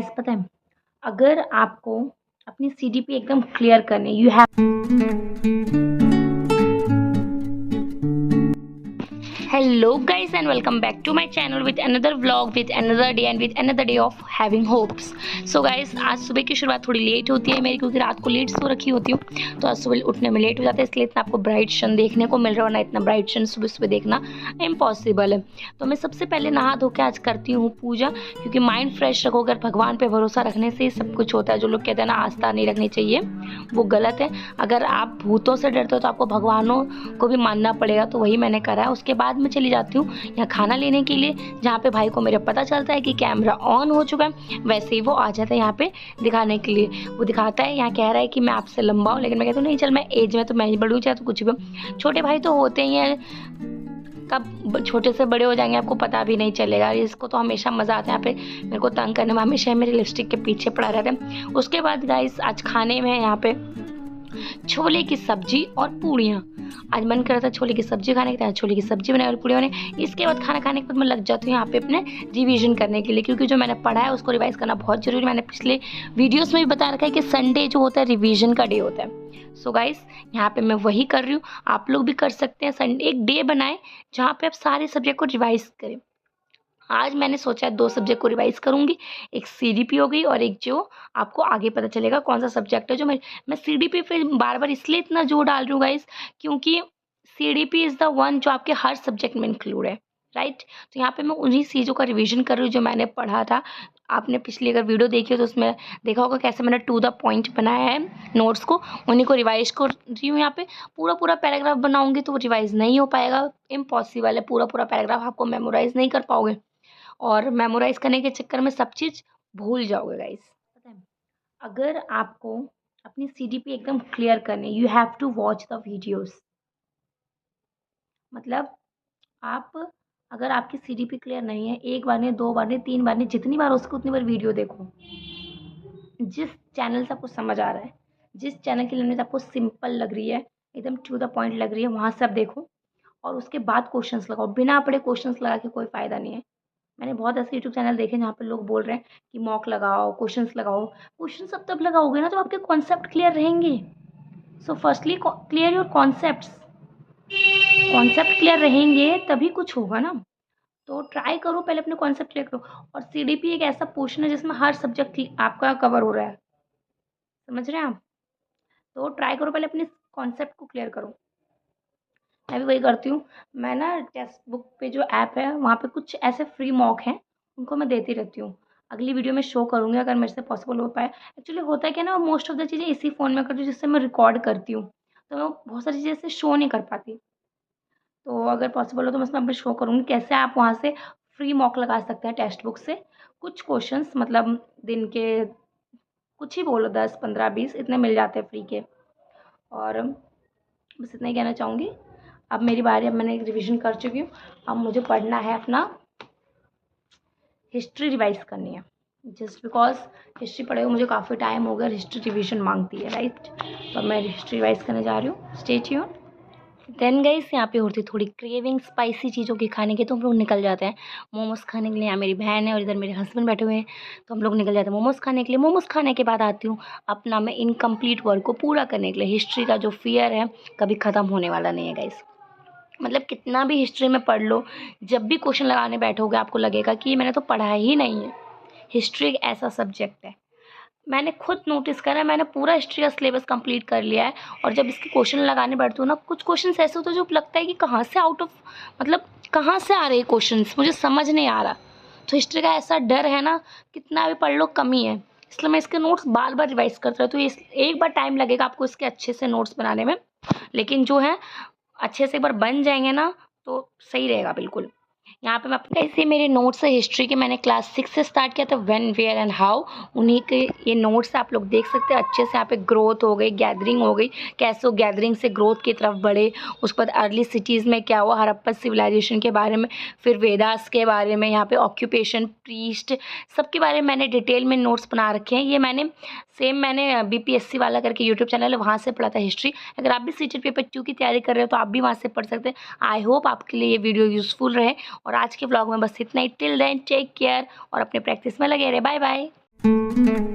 Guys पता है, अगर आपको अपनी सीडीपी एकदम क्लियर करनी, you have hello guys and welcome back to my channel with another vlog with another day and with another day of having hopes. So guys आज सुबह की शुरुआत थोड़ी लेट होती है मेरी, क्योंकि रात को लेट सो रखी होती हूँ, तो आज सुबह उठने में लेट हो जाता है, इसलिए इतना आपको ब्राइट सन देखने को मिल रहा है, ना इतना ब्राइट सन सुबह सुबह देखना इम्पॉसिबल है। तो मैं सबसे पहले नहा धो के आज करती हूँ पूजा, क्योंकि माइंड फ्रेश रखोगे, भगवान पे भरोसा रखने से ही सब कुछ होता है। जो लोग कहते हैं ना आस्था नहीं रखनी चाहिए, वो गलत है। अगर आप भूतों से डरते हो तो आपको भगवानों को भी मानना पड़ेगा, तो वही मैंने करा है। उसके बाद मैं चली जाती हूँ यहाँ खाना लेने के लिए, जहाँ पे भाई को मेरे पता चलता है कि कैमरा ऑन हो चुका है, वैसे ही वो आ जाता है यहाँ पे दिखाने के लिए। वो दिखाता है, यहाँ कह रहा है कि मैं आपसे लंबा हूँ, लेकिन मैं कहती हूँ नहीं चल, मैं एज में तो मैं ही बड़ी हूँ, चाहे तो कुछ भी। छोटे भाई तो होते ही हैं, कब छोटे से बड़े हो जाएंगे आपको पता भी नहीं चलेगा। इसको तो हमेशा मज़ा आता है यहाँ पे मेरे को तंग करने में, हमेशा मेरे लिपस्टिक के पीछे पड़ा रहता है। उसके बाद गाइस आज खाने में यहाँ पे छोले की सब्जी और पूड़ियाँ। आज मन कर रहा था छोले की सब्जी खाने के, छोले की सब्जी बनाई और पूड़ियाँ बनाई। इसके बाद खाना खाने के बाद मैं लग जाती हूँ यहाँ पे अपने रिवीजन करने के लिए, क्योंकि जो मैंने पढ़ा है उसको रिवाइज करना बहुत जरूरी है। मैंने पिछले वीडियोस में भी बता रखा है कि संडे जो होता है रिवीजन का डे होता है। सो गाइस यहाँ पे मैं वही कर रही हूँ, आप लोग भी कर सकते हैं। संडे एक डे बनाएं जहाँ पे आप सारे सब्जेक्ट को रिवाइज करें। आज मैंने सोचा है 2 सब्जेक्ट को रिवाइज करूंगी, एक सीडीपी हो गई और एक जो आपको आगे पता चलेगा कौन सा सब्जेक्ट है। जो मैं सीडीपी पे बार बार इसलिए इतना जोर डाल रही हूँ गाइस, क्योंकि सीडीपी इज़ द वन जो आपके हर सब्जेक्ट में इंक्लूड है, राइट। तो यहाँ पे मैं उन्हीं चीज़ों का रिवीजन कर रही हूँ जो मैंने पढ़ा था। आपने पिछली अगर वीडियो देखी हो तो उसमें देखा होगा कैसे मैंने टू द पॉइंट बनाया है नोट्स को, उन्हीं को रिवाइज कर रही हूँ। यहाँ पे पूरा पूरा पैराग्राफ बनाऊंगी तो वो रिवाइज नहीं हो पाएगा, इम्पॉसिबल है। पूरा पूरा पैराग्राफ आपको मेमोराइज नहीं कर पाओगे, और मेमोराइज करने के चक्कर में सब चीज़ भूल जाओगे गाइस। पता है, अगर आपको अपनी सीडीपी एकदम क्लियर करनी, you have to watch the videos. मतलब आप, अगर आपकी सीडीपी क्लियर नहीं है, एक बार नहीं, 2 बार नहीं, 3 बार नहीं, जितनी बार हो सके उतनी बार वीडियो देखो। जिस चैनल से आपको समझ आ रहा है, जिस चैनल की लैंग्वेज आपको सिंपल लग रही है, एकदम टू द पॉइंट लग रही है, वहाँ से आप देखो और उसके बाद क्वेश्चंस लगाओ। बिना पढ़े क्वेश्चंस लगा के कोई फ़ायदा नहीं है। मैंने बहुत ऐसे यूट्यूब चैनल देखे जहाँ पे लोग बोल रहे हैं कि मॉक लगाओ, क्वेश्चंस लगाओ। क्वेश्चंस अब तब लगाओगे ना जब आपके कॉन्सेप्ट क्लियर रहेंगे। So firstly clear your concepts. Concept clear रहेंगे तभी कुछ होगा ना। तो ट्राई करो, पहले अपने कॉन्सेप्ट क्लियर करो। और सीडीपी एक ऐसा पोर्शन है जिसमें हर सब्जेक्ट आपका कवर हो रहा है, समझ रहे हैं आप। तो ट्राई करो, पहले अपने कॉन्सेप्ट को क्लियर करो। मैं भी वही करती हूँ। मैं ना टेक्स्ट बुक पे जो ऐप है वहाँ पे कुछ ऐसे फ्री मॉक हैं, उनको मैं देती रहती हूँ। अगली वीडियो में शो करूँगी अगर मेरे से पॉसिबल हो पाए। एक्चुअली होता है क्या ना, मोस्ट ऑफ द चीज़ें इसी फ़ोन में करती हूँ जिससे मैं रिकॉर्ड करती हूँ, तो मैं बहुत सारी चीज़ें ऐसे शो नहीं कर पाती। तो अगर पॉसिबल हो तो मैं इसमें अपने शो करूँगी कैसे आप वहाँ से फ्री मॉक लगा सकते हैं टेक्स्ट बुक से। कुछ क्वेश्चंस मतलब दिन के कुछ ही बोलो, 10 15 20 इतने मिल जाते हैं फ्री के। और बस इतना ही कहना चाहूँगी। अब मेरी बारी, अब मैंने रिवीजन कर चुकी हूँ, अब मुझे पढ़ना है अपना हिस्ट्री रिवाइज करनी है। जस्ट बिकॉज हिस्ट्री पढ़े हुए मुझे काफ़ी टाइम हो गया, हिस्ट्री रिवीजन मांगती है, राइट। तो अब मैं हिस्ट्री रिवाइज करने जा रही हूँ, स्टे ट्यून्ड। देन गाइस यहाँ पे होती थोड़ी क्रेविंग स्पाइसी चीज़ों की खाने की, तो हम लोग निकल जाते हैं मोमोज़ खाने के लिए। यहाँ मेरी बहन है और इधर मेरे हस्बैंड बैठे हुए हैं, तो हम लोग निकल जाते हैं मोमोज़ खाने के लिए। मोमोज़ खाने के बाद आती हूँ अपना मैं इनकम्प्लीट वर्क को पूरा करने के लिए। हिस्ट्री का जो फियर है कभी ख़त्म होने वाला नहीं है गाइस। मतलब कितना भी हिस्ट्री में पढ़ लो, जब भी क्वेश्चन लगाने बैठोगे आपको लगेगा कि मैंने तो पढ़ा ही नहीं है। हिस्ट्री एक ऐसा सब्जेक्ट है, मैंने खुद नोटिस करा है, मैंने पूरा हिस्ट्री का सिलेबस कंप्लीट कर लिया है, और जब इसके क्वेश्चन लगाने बैठती हूँ ना, कुछ क्वेश्चंस ऐसे होते हैं जो लगता है कि कहाँ से आउट ऑफ, मतलब कहाँ से आ रहे हैं क्वेश्चंस, मुझे समझ नहीं आ रहा। तो हिस्ट्री का ऐसा डर है ना, कितना भी पढ़ लो कमी है, इसलिए मैं इसके नोट्स बार बार रिवाइज करता रहती हूँ। इस एक बार टाइम लगेगा आपको इसके अच्छे से नोट्स बनाने में, लेकिन जो है अच्छे से एक बार बन जाएंगे ना तो सही रहेगा बिल्कुल। यहाँ पे मैं ऐसे मेरे नोट्स है हिस्ट्री के, मैंने क्लास 6 से स्टार्ट किया था, व्हेन वेयर एंड हाउ, उन्हीं के ये नोट्स आप लोग देख सकते हैं अच्छे से। यहाँ पे ग्रोथ हो गई, गैदरिंग हो गई, कैसे वो गैदरिंग से ग्रोथ की तरफ बढ़े। उसके बाद अर्ली सिटीज़ में क्या हुआ, हड़प्पा सिविलाइजेशन के बारे में, फिर वेदास के बारे में, यहाँ पे ऑक्यूपेशन, प्रीस्ट, सबके बारे में मैंने डिटेल में नोट्स बना रखे हैं। ये मैंने बीपीएससी वाला करके यूट्यूब चैनल है, वहाँ से पढ़ा था हिस्ट्री। अगर आप भी सीटेट पेपर 2 की तैयारी कर रहे हो तो आप भी वहाँ से पढ़ सकते हैं। आई होप आपके लिए ये वीडियो यूज़फुल रहे। और आज के व्लॉग में बस इतना ही। टिल देन टेक केयर और अपने प्रैक्टिस में लगे रहे। Bye bye. है।